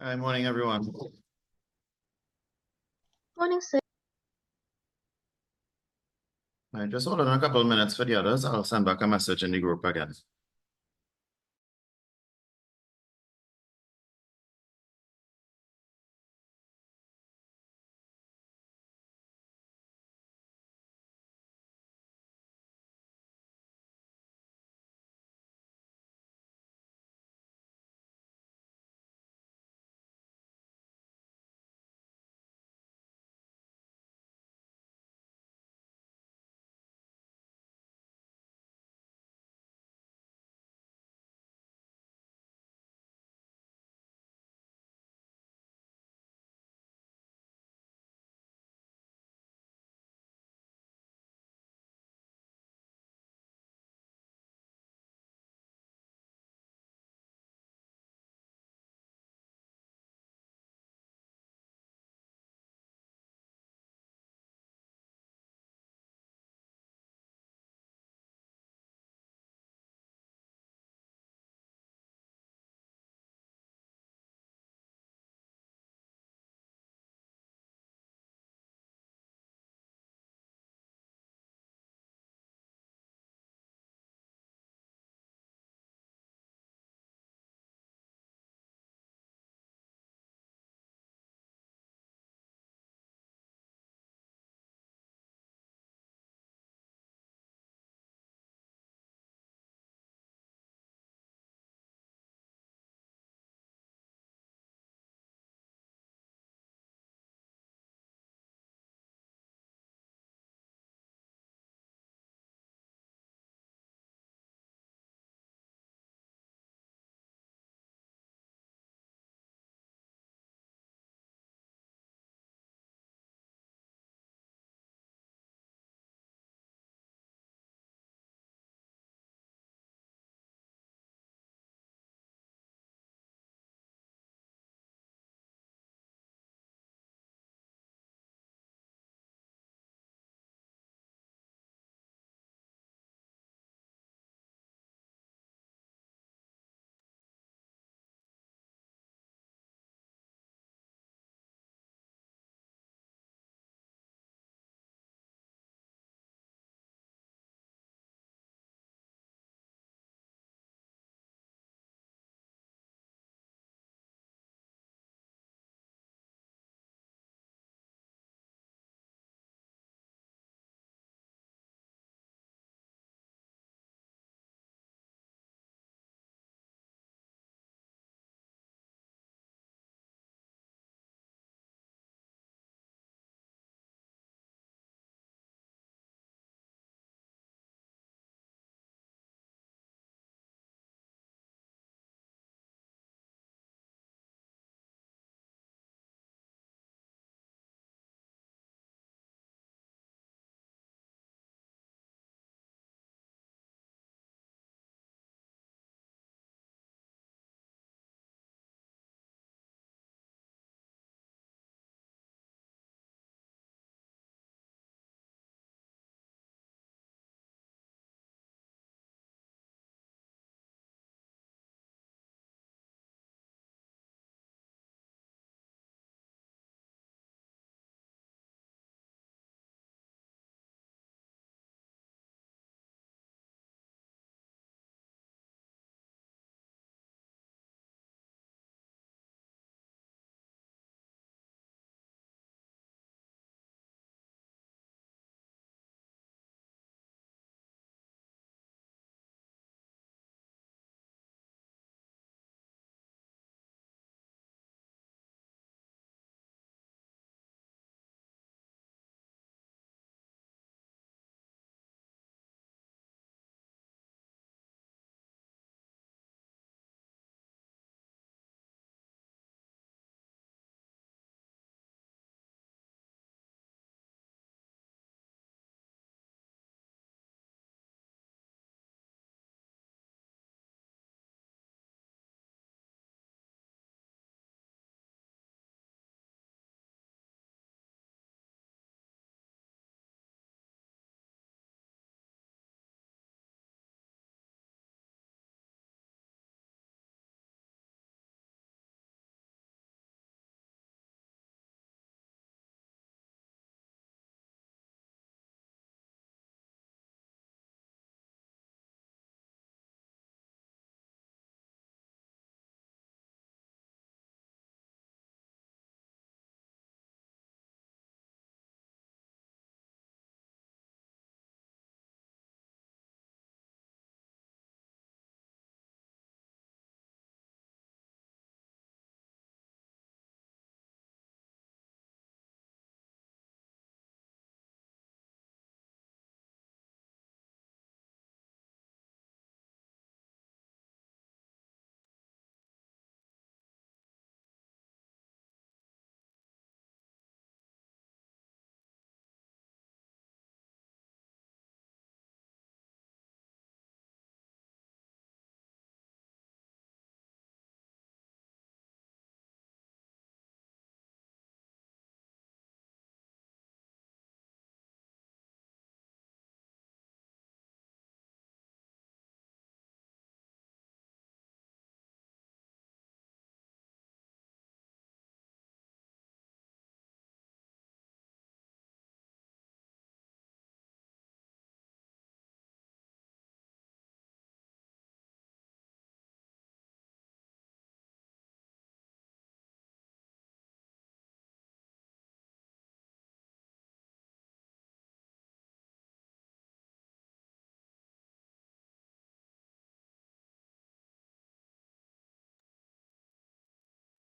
Hi, morning, everyone. Morning, sir. I just hold on a couple of minutes for the others. I'll send back a message in the group again.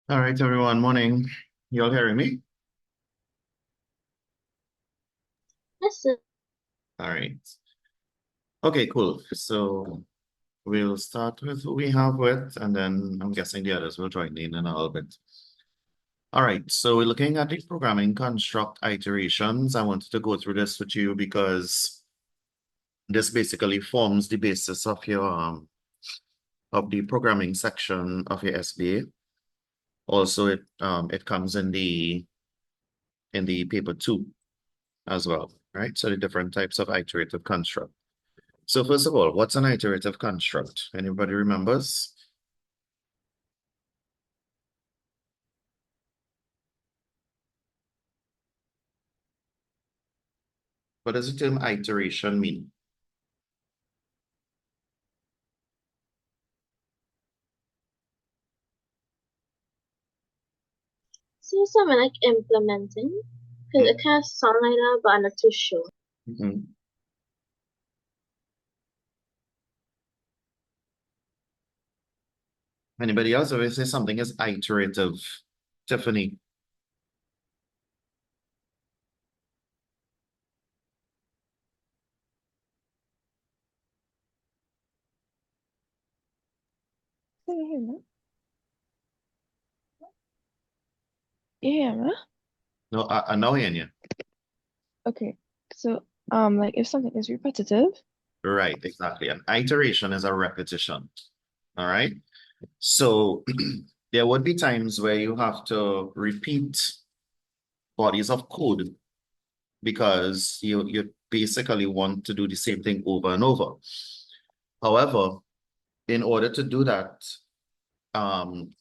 All right, everyone. Morning. You all hearing me? Yes, sir. All right. Okay, cool. So we'll start with who we have with, and then I'm guessing the others will join in a little bit. All right. So we're looking at the programming construct iterations. I wanted to go through this with you because this basically forms the basis of your of the programming section of your SBA. Also, it comes in the paper two as well, right? So the different types of iterative construct. So first of all, what's an iterative construct? Anybody remembers? What does the term iteration mean? Seems something like implementing, because it kind of sounds like that, but I'm not too sure. Mhm. Anybody else? If I say something is iterative, Tiffany. Can you hear me? You hear me? No, I know you. Okay. So, like if something is repetitive, Right, exactly. An iteration is a repetition. All right. So there would be times where you have to repeat bodies of code because you basically want to do the same thing over and over. However, in order to do that,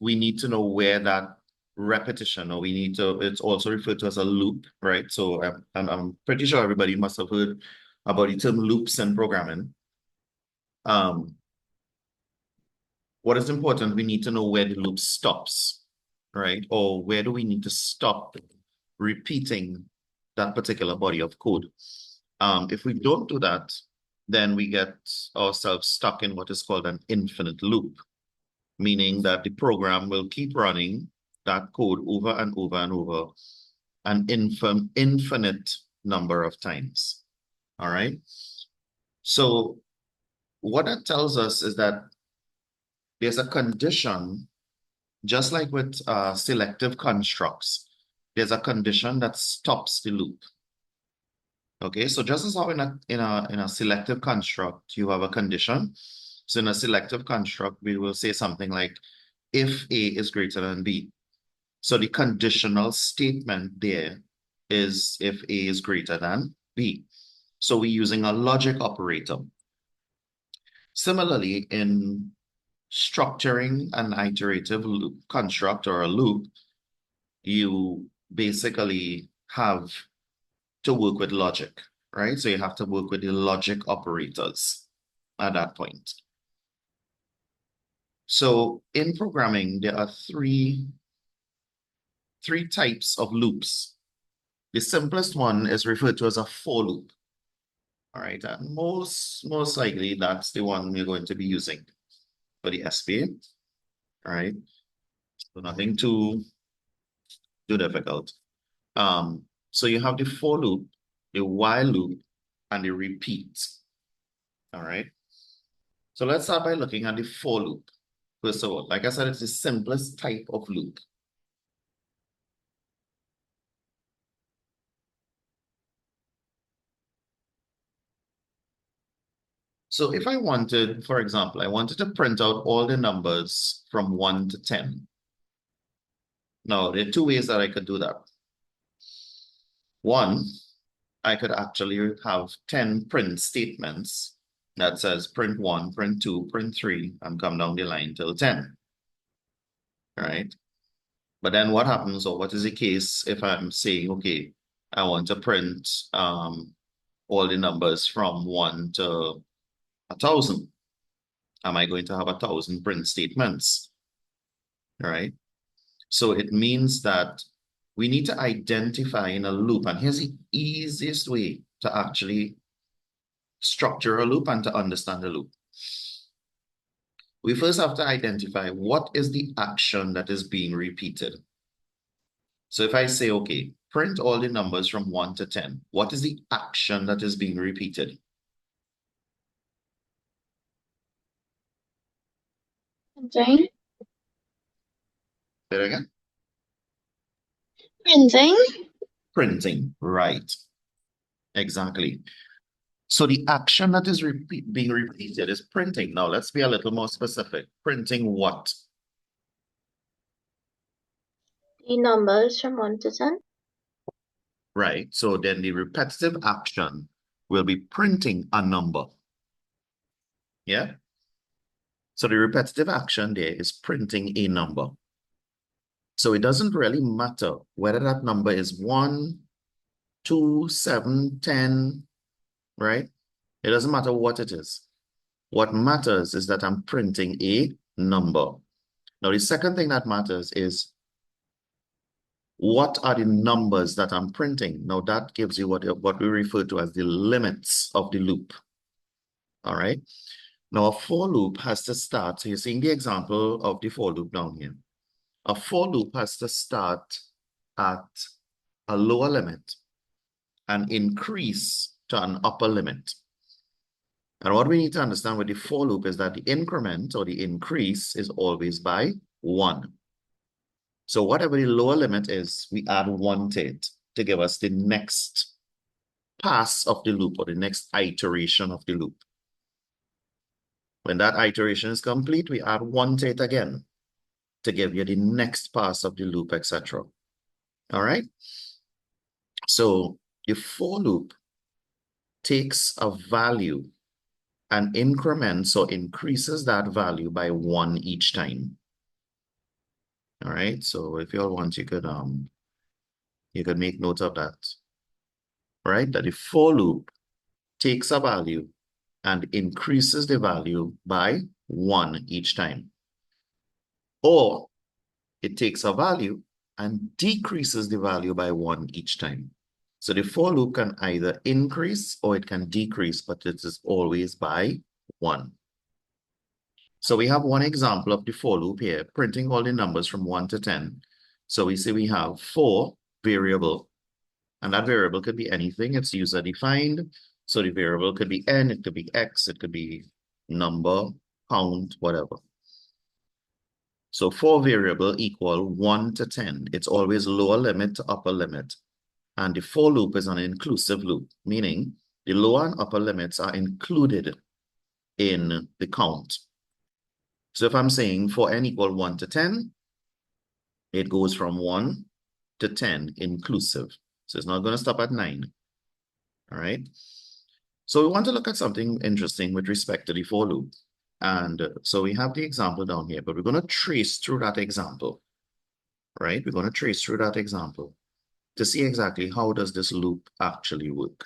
we need to know where that repetition, or we need to, it's also referred to as a loop, right? So I'm pretty sure everybody must have heard about the term loops in programming. Um, what is important, we need to know where the loop stops, right? Or where do we need to stop repeating that particular body of code? If we don't do that, then we get ourselves stuck in what is called an infinite loop, meaning that the program will keep running that code over and over and over an infinite number of times. All right. So what that tells us is that there's a condition, just like with selective constructs, there's a condition that stops the loop. Okay, so just as how in a selective construct, you have a condition. So in a selective construct, we will say something like if A is greater than B. So the conditional statement there is if A is greater than B. So we're using a logic operator. Similarly, in structuring an iterative loop construct or a loop, you basically have to work with logic, right? So you have to work with the logic operators at that point. So in programming, there are three types of loops. The simplest one is referred to as a for loop. All right, and most likely that's the one we're going to be using for the SBA. All right, so nothing too difficult. So you have the for loop, the while loop, and the repeat. All right. So let's start by looking at the for loop. First of all, like I said, it's the simplest type of loop. So if I wanted, for example, I wanted to print out all the numbers from 1 to 10. Now, there are two ways that I could do that. One, I could actually have 10 print statements that says print 1, print 2, print 3, and come down the line till 10. Right? But then what happens, or what is the case if I'm saying, okay, I want to print all the numbers from 1 to 1,000? Am I going to have 1,000 print statements? Right? So it means that we need to identify in a loop, and here's the easiest way to actually structure a loop and to understand a loop. we first have to identify what is the action that is being repeated. So if I say, okay, print all the numbers from 1 to 10, what is the action that is being repeated? Printing. Say it again. Printing. Printing, right. Exactly. So the action that is being repeated is printing. Now let's be a little more specific. Printing what? The numbers from 1 to 10. Right. So then the repetitive action will be printing a number. Yeah. So the repetitive action there is printing a number. So it doesn't really matter whether that number is 1, 2, 7, 10, right? It doesn't matter what it is. What matters is that I'm printing a number. Now, the second thing that matters is what are the numbers that I'm printing? Now, that gives you what we refer to as the limits of the loop. All right. Now, a for loop has to start. So you're seeing the example of the for loop down here. A for loop has to start at a lower limit and increase to an upper limit. And what we need to understand with the for loop is that the increment or the increase is always by 1. So whatever the lower limit is, we add 1 to it to give us the next pass of the loop or the next iteration of the loop. When that iteration is complete, we add 1 to it again to give you the next pass of the loop, etc. All right? So the for loop takes a value and increments or increases that value by 1 each time. All right, so if you all want, you could make note of that. Right, that the for loop takes a value and increases the value by 1 each time. Or it takes a value and decreases the value by 1 each time. So the for loop can either increase or it can decrease, but it is always by 1. So we have one example of the for loop here, printing all the numbers from 1 to 10. So we say we have for variable, and that variable could be anything. It's user defined. So the variable could be n, it could be x, it could be number, count, whatever. So for variable equal 1 to 10. It's always lower limit to upper limit. And the for loop is an inclusive loop, meaning the lower and upper limits are included in the count. So if I'm saying for n equal 1 to 10, it goes from 1 to 10 inclusive. So it's not going to stop at 9. All right. So we want to look at something interesting with respect to the for loop. And so we have the example down here, but we're going to trace through that example. Right? We're going to trace through that example to see exactly how does this loop actually work.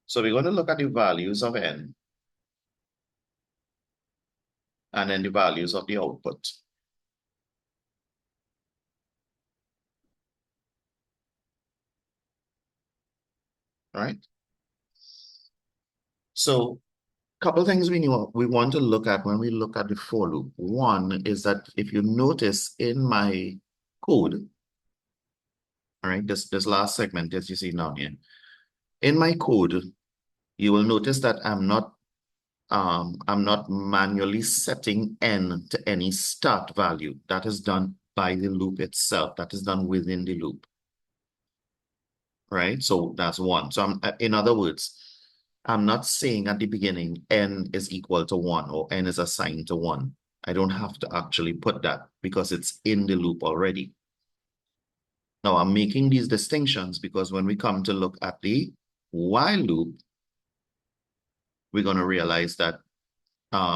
So we're going to look at the values of n and then the values of the output. Right? So a couple things we want to look at when we look at the for loop. One is that if you notice in my code, all right, this last segment as you see down here, in my code, you will notice that I'm not manually setting n to any start value. That is done by the loop itself. That is done within the loop. Right? So that's one. So in other words, I'm not saying at the beginning n is equal to 1 or n is assigned to 1. I don't have to actually put that because it's in the loop already. Now I'm making these distinctions because when we come to look at the while loop, we're going to realize that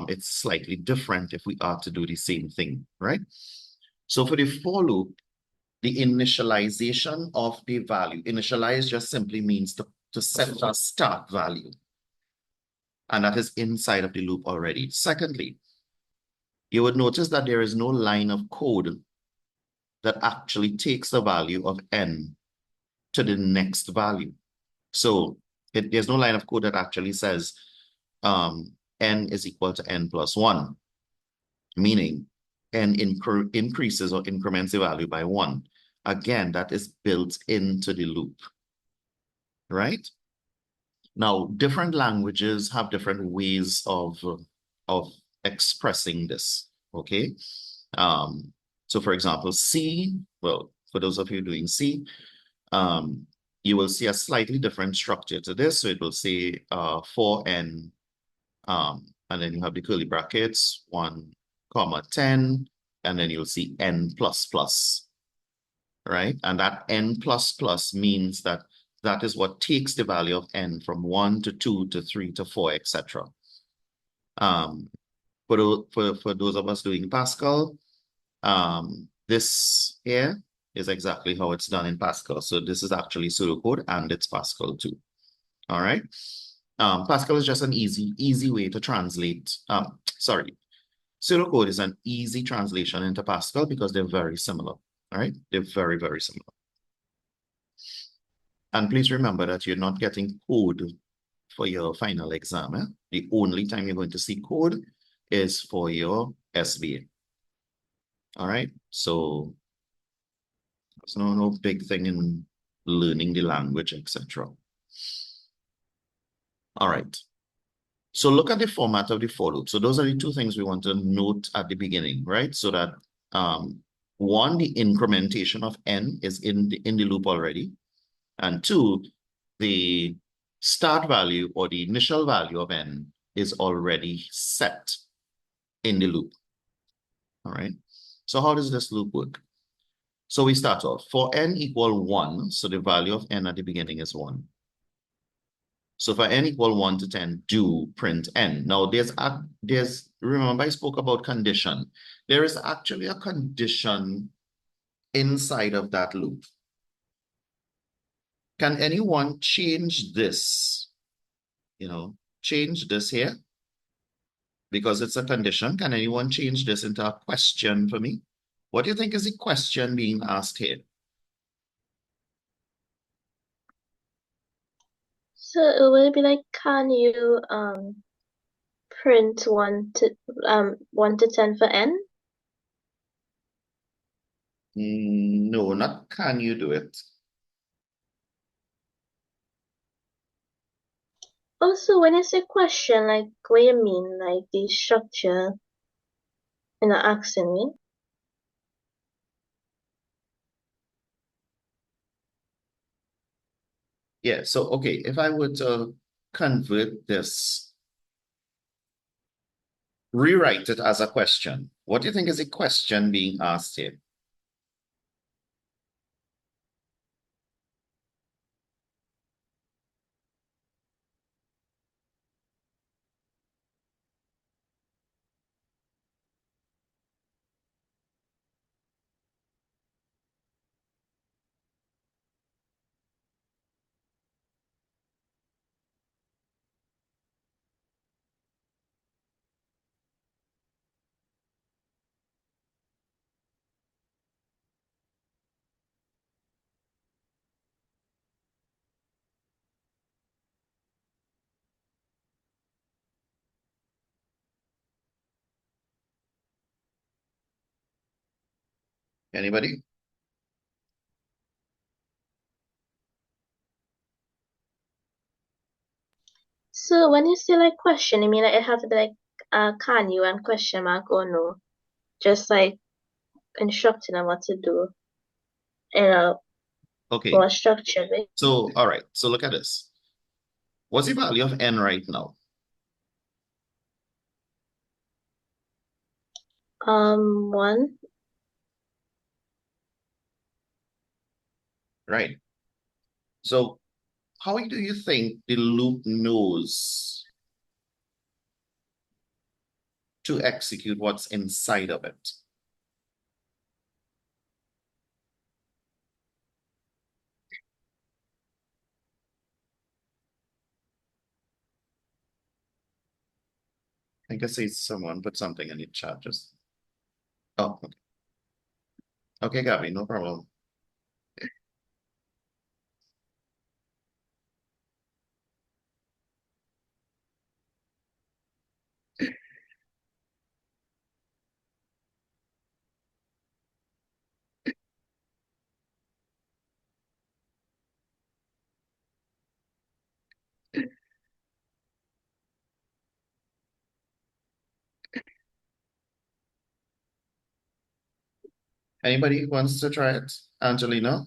it's slightly different if we are to do the same thing, right? So for the for loop, the initialization of the value, initialize just simply means to set a start value. And that is inside of the loop already. Secondly, you would notice that there is no line of code that actually takes the value of n to the next value. So there's no line of code that actually says n is equal to n plus 1, meaning n increases or increments the value by 1. Again, that is built into the loop, right? Now, different languages have different ways of expressing this, okay? So for example, C, well, for those of you doing C, you will see a slightly different structure to this. So it will say for n, and then you have the curly brackets, 1, comma 10, and then you'll see n plus plus, right? And that n plus plus means that that is what takes the value of n from 1 to 2 to 3 to 4, etc. For those of us doing Pascal, this here is exactly how it's done in Pascal. So this is actually pseudocode and it's Pascal too. All right. Pascal is just an easy way to translate. Pseudocode is an easy translation into Pascal because they're very similar. All right. They're very, very similar. And please remember that you're not getting code for your final exam. Eh? The only time you're going to see code is for your SBA. All right. So there's no big thing in learning the language, etc. All right. So look at the format of the for loop. So those are the two things we want to note at the beginning, right? So that one, the incrementation of n is in the loop already. And two, the start value or the initial value of n is already set in the loop. All right. So how does this loop work? So we start off for n equal 1. So the value of n at the beginning is 1. So for n equal 1 to 10, do print n. Now remember I spoke about condition. There is actually a condition inside of that loop. Can anyone change this? Change this here? Because it's a condition. Can anyone change this into a question for me? What do you think is the question being asked here? So it would be like, can you print 1 to 10 for n? No, not can you do it. Also, when you say question, like, what you mean? Like the structure in the asking me? Yeah, so okay, if I were to convert this, rewrite it as a question, what do you think is the question being asked here? Anybody? So when you say like question, you mean like it have to be like can you and question mark or no? Just like instructing them what to do in a Okay, more structured way. so all right, so look at this. What's the value of n right now? 1. Right. So how do you think the loop knows to execute what's inside of it? I guess someone put something in the chat just. Oh, okay. Okay, Gabby, no problem. Anybody who wants to try it? Angelina?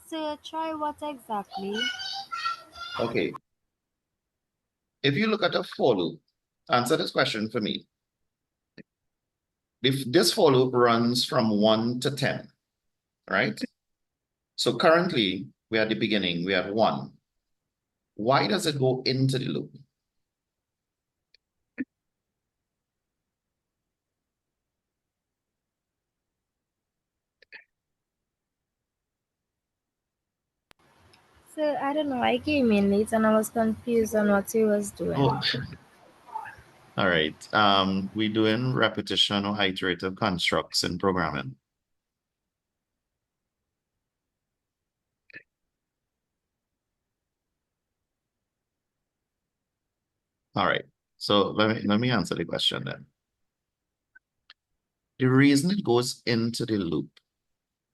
So try what exactly? Okay. If you look at a for loop, answer this question for me. If this for loop runs from 1 to 10, right? So currently, we're at the beginning, we have 1. Why does it go into the loop? So I don't know. I came in late and I was confused on what he was doing. Oh, all right. We're doing repetition or iterative constructs in programming. All right. So let me answer the question then. The reason it goes into the loop,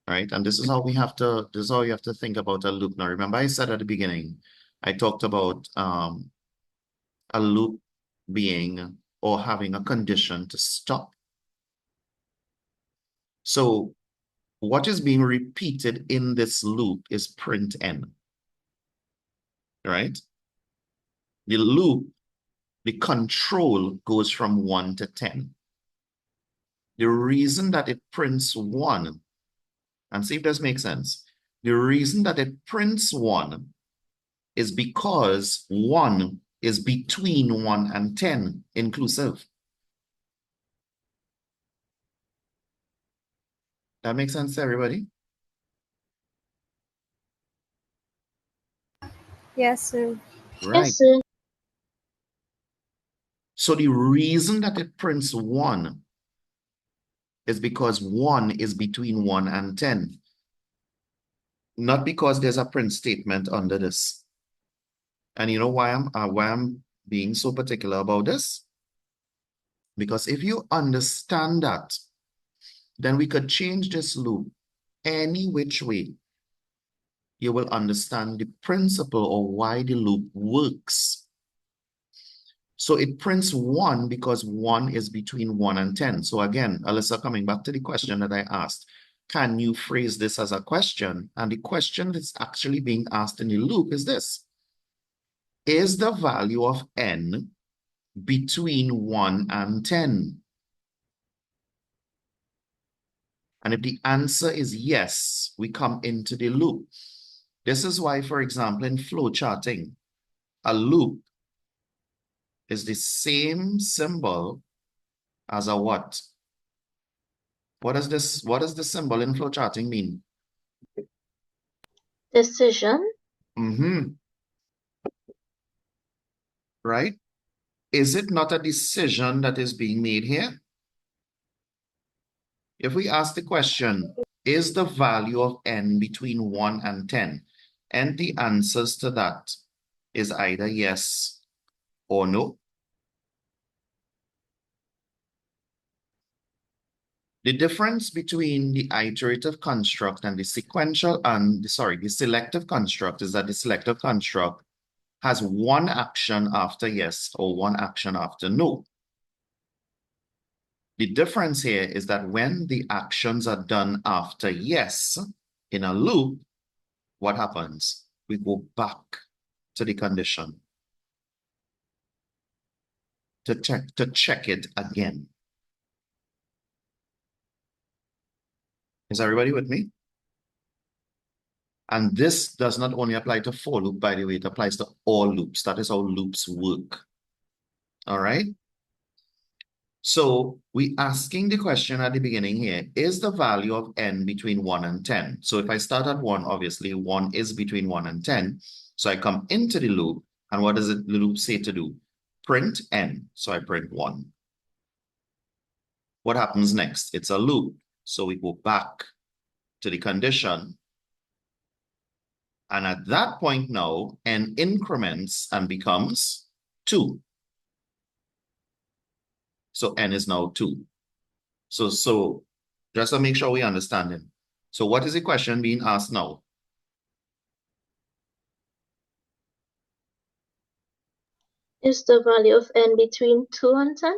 right? And this is how you have to think about a loop. Now, remember I said at the beginning, I talked about a loop being or having a condition to stop. So what is being repeated in this loop is print n, right? The loop, the control goes from 1 to 10. The reason that it prints 1, and see if this makes sense. The reason that it prints 1 is because 1 is between 1 and 10 inclusive. That makes sense to everybody? Yes, sir. Right. Yes, sir. So the reason that it prints 1 is because 1 is between 1 and 10. Not because there's a print statement under this. And you know why I'm being so particular about this? Because if you understand that, then we could change this loop any which way. You will understand the principle or why the loop works. So it prints 1 because 1 is between 1 and 10. So again, Alyssa, coming back to the question that I asked, can you phrase this as a question? And the question that's actually being asked in the loop is this: is the value of n between 1 and 10? And if the answer is yes, we come into the loop. This is why, for example, in flow charting, a loop is the same symbol as a what? What does the symbol in flow charting mean? Decision. Right? Is it not a decision that is being made here? If we ask the question, is the value of n between 1 and 10? And the answers to that is either yes or no. The difference between the iterative construct and the selective construct is that the selective construct has one action after yes or one action after no. The difference here is that when the actions are done after yes in a loop, what happens? We go back to the condition to check it again. Is everybody with me? And this does not only apply to for loop, by the way, it applies to all loops. That is how loops work. All right? So we're asking the question at the beginning here, is the value of n between 1 and 10? So if I start at 1, obviously 1 is between 1 and 10. So I come into the loop, and what does the loop say to do? Print n. So I print 1. What happens next? It's a loop. So we go back to the condition. And at that point now, n increments and becomes 2. So n is now 2. So just to make sure we understand it. So what is the question being asked now? Is the value of n between 2 and 10?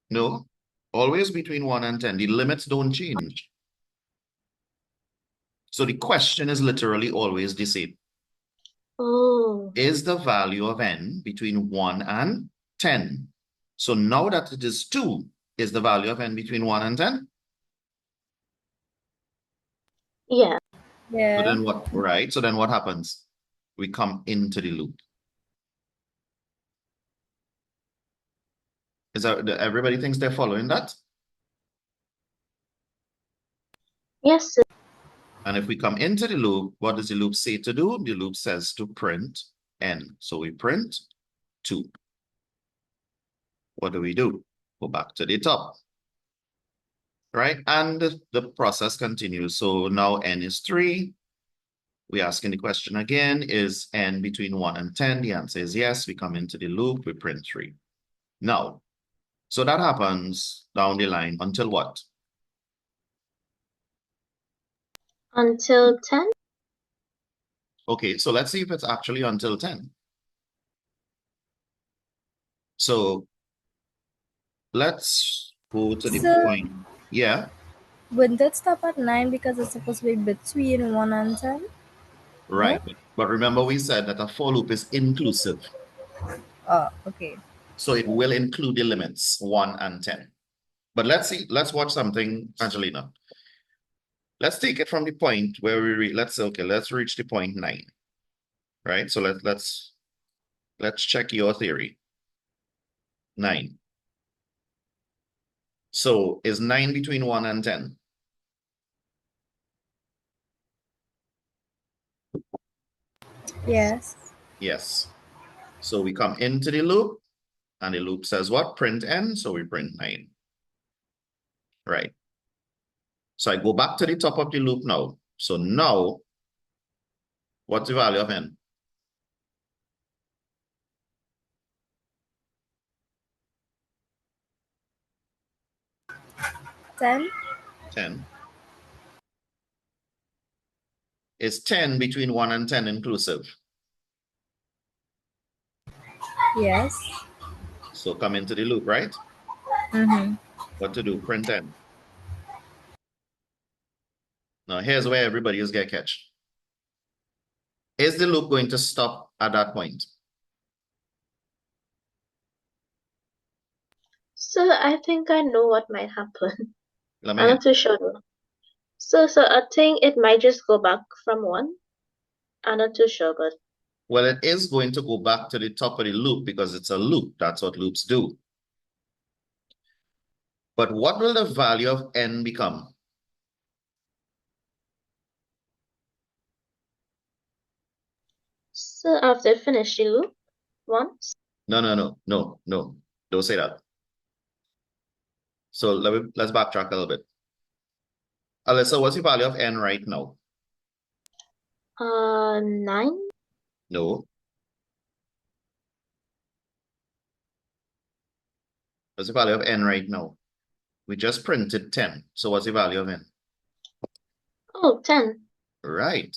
No, always between 1 and 10. The limits don't change. So the question is literally always the same. Oh, Is the value of n between 1 and 10? So now that it is 2, is the value of n between 1 and 10? yeah. So Yeah. then what, right? So then what happens? We come into the loop. Is that everybody thinks they're following that? Yes, sir. And if we come into the loop, what does the loop say to do? The loop says to print n. So we print 2. What do? Go back to the top, right? And the process continues. So now n is 3. We're asking the question again, is n between 1 and 10? The answer is yes. We come into the loop, we print 3. Now, so that happens down the line until what? Until 10? Okay, so let's see if it's actually until 10. So let's go to the So- point. Yeah, Wouldn't it stop at 9 because it's supposed to be between 1 and 10? right. But remember we said that a for loop is inclusive. Oh, okay. So it will include the limits 1 and 10. But let's see, let's watch something, Angelina. Let's take it from the point where we reach, let's reach the point 9. Right? So let's check your theory. 9. So is 9 between 1 and 10? Yes. Yes. So we come into the loop and the loop says what? Print n, so we print 9. Right. So I go back to the top of the loop now. So now, what's the value of n? 10? 10. Is 10 between 1 and 10 inclusive? Yes. So come into the loop, right? Mm-hmm. What to do? Print n. Now here's where everybody is get catch. Is the loop going to stop at that point? So I think I know what might happen. Let me I'm hear. not too sure though. So I think it might just go back from 1. I'm not too sure, but Well, it is going to go back to the top of the loop because it's a loop. That's what loops do. But what will the value of n become? so after I finish the loop once, No. Don't say that. So let's backtrack a little bit. Alyssa, what's the value of n right now? 9, No. What's the value of n right now? We just printed 10. So what's the value of n? oh, 10. Right.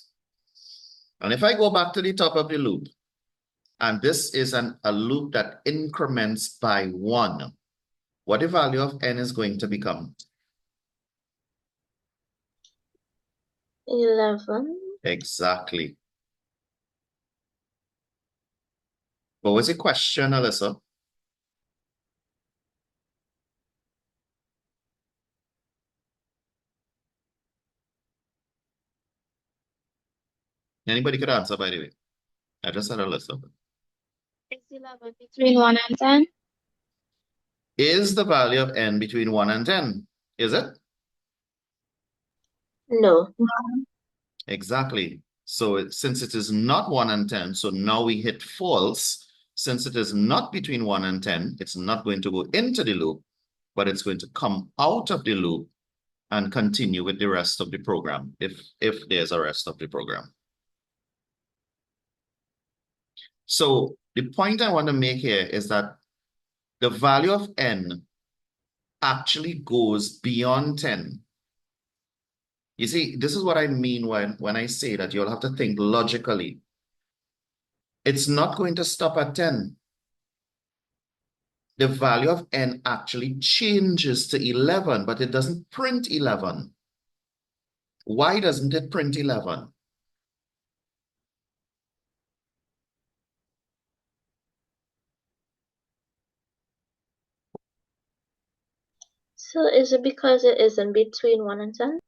And if I go back to the top of the loop, and this is a loop that increments by 1, what the value of n is going to become? 11. Exactly. What was the question, Alyssa? Anybody could answer, by the way. I just had Alyssa. Is 11 between 1 and 10? Is the value of n between 1 and 10? Is it? No. Exactly. So since it is not 1 and 10, so now we hit false. Since it is not between 1 and 10, it's not going to go into the loop, but it's going to come out of the loop and continue with the rest of the program, if there's a rest of the program. So the point I want to make here is that the value of n actually goes beyond 10. You see, this is what I mean when I say that you'll have to think logically. It's not going to stop at 10. the value of n actually changes to 11, but it doesn't print 11. Why doesn't it print 11? So is it because it isn't between 1 and 10?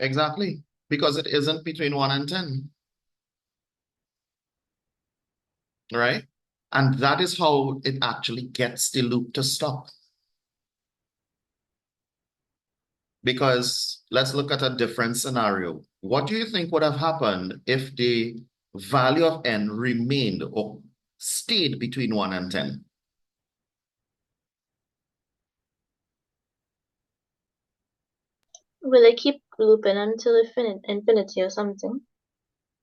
Exactly, because it isn't between 1 and 10, right? And that is how it actually gets the loop to stop. Because let's look at a different scenario. What do you think would have happened if the value of n remained or stayed between 1 and 10? Will it keep looping until infinity or something?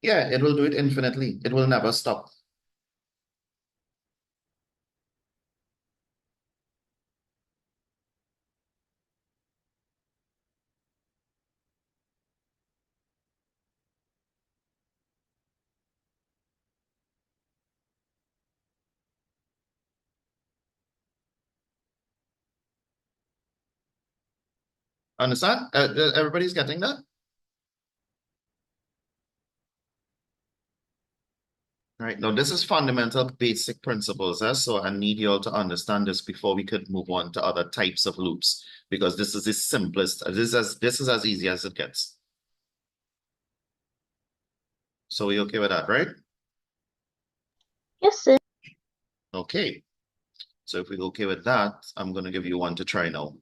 Yeah, it will do it infinitely. It will never stop. Understand? Everybody's getting that? Right. Now, this is fundamental basic principles. So I need you all to understand this before we could move on to other types of loops, because this is the simplest. This is as easy as it gets. So we okay with that, right? Yes, sir. Okay. So if we're okay with that, I'm going to give you one to try now.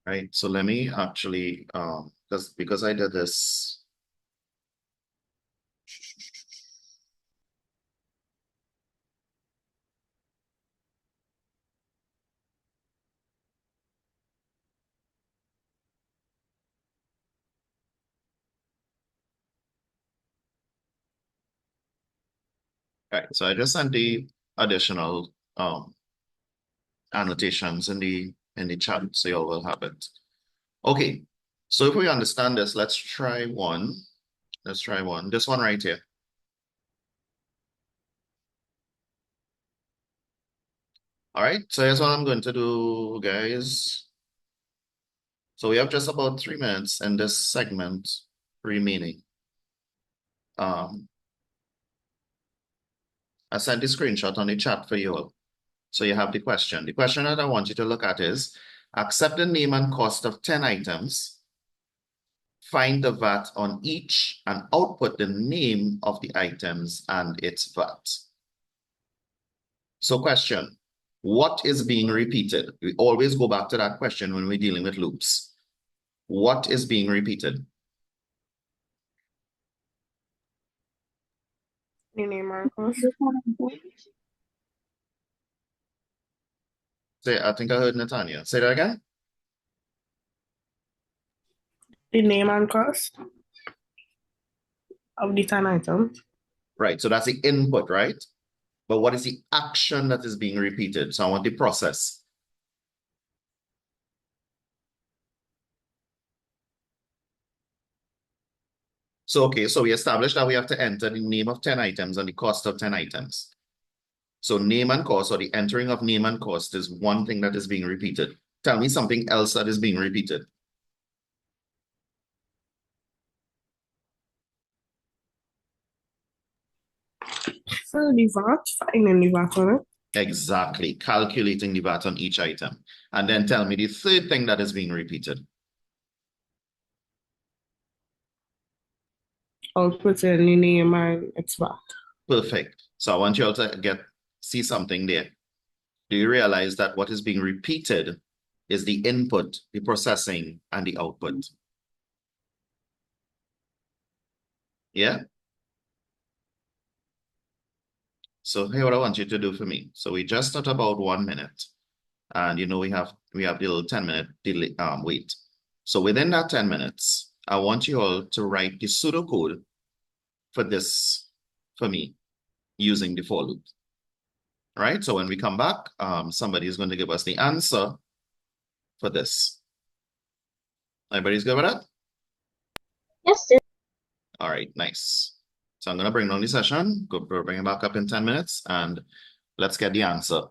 Right. So let me actually, because I did this. Right. So I just sent the additional annotations in the chat, so you all will have it. Okay. So if we understand this, let's try one. Let's try one. This one right here. All right. So here's what I'm going to do, guys. So we have just about 3 minutes in this segment remaining. I sent the screenshot on the chat for you all. So you have the question. The question that I want you to look at is, accept the name and cost of 10 items, find the VAT on each, and output the name of the items and its VAT. So question, what is being repeated? We always go back to that question when we're dealing with loops. What is being repeated? The name and cost. Say, I think I heard Natanya. Say that again. The name and cost of the 10 items. Right, so that's the input, right? But what is the action that is being repeated? So I want the process. So, okay, so we established that we have to enter the name of 10 items and the cost of 10 items. So name and cost, or the entering of name and cost, is one thing that is being repeated. Tell me something else that is being repeated. So the VAT, finding the VAT on it. Exactly, calculating the VAT on each item. And then tell me the third thing that is being repeated. Outputting the name and its VAT. Perfect. So I want you all to see something there. Do you realize that what is being repeated is the input, the processing, and the output? Yeah? So here what I want you to do for me. So we just at about 1 minute. And you know we have the little 10-minute delay wait. So within that 10 minutes, I want you all to write the pseudocode for this for me using the for loop. right? So when we come back, somebody is going to give us the answer for this. Everybody's good with that? Yes, yes. All right, nice. So I'm going to bring down the session, bring it back up in 10 minutes, and let's get the answer.